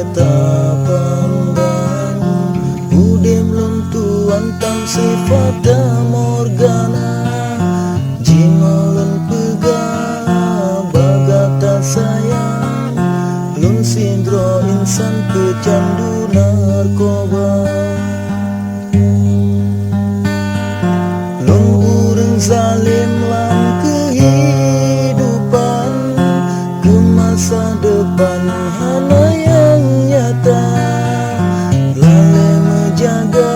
beta pandang udem luntuan tam sifat morgana jimalun pegang bagata sayang lun sindro insan pecandu narkoba lun urang zalim lam kehidupan ke masa depan hana yang nyata lale menjaga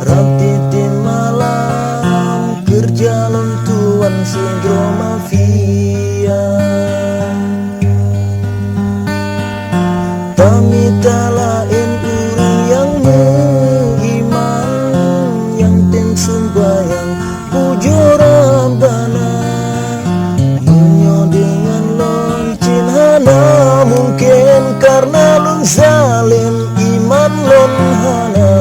rapti malam kerja lentuan sindrom mafia tamita lain urang yang beriman yang tim sembayang pujo Rabbana menyo dengan loncin hana mungkin karena lun zalim iman lun hana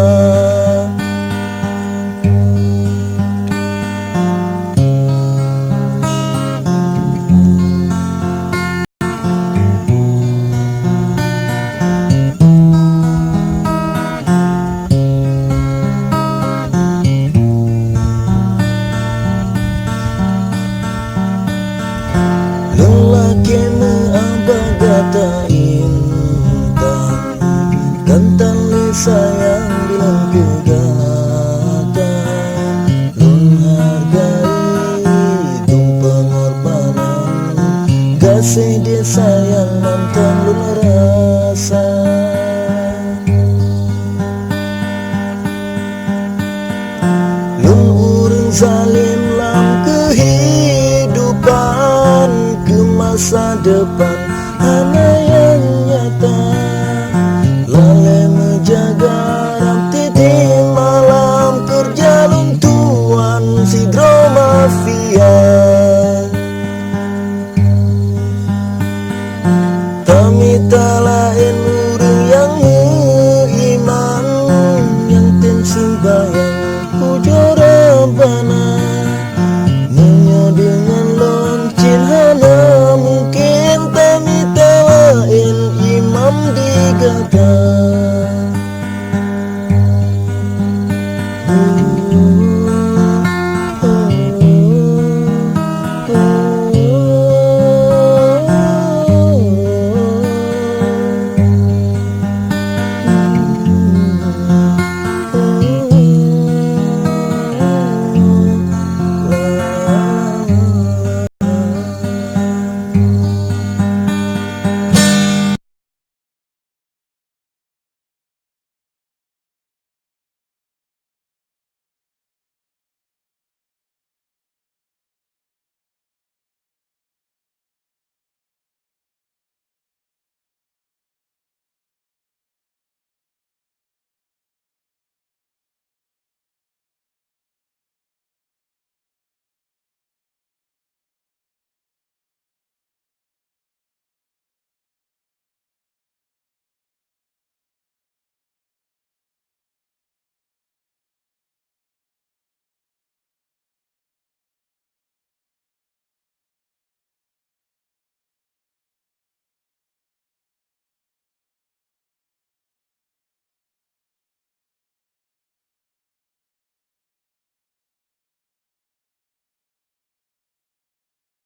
lelaki meabagata intan kantan li sayang bilang kegata lun hargai tung pengorbanan kasih dia sayang mantan lun rasa lun urang zalim lam kehidupan ke masa depan hana yang nyata lale menjaga rapti malam kerja luntuan sindrom mafia tamita lain urang yang iman yang tim sembayang pujo Rabbana menyo dengan loncin hana mungkin tamita lain imam digata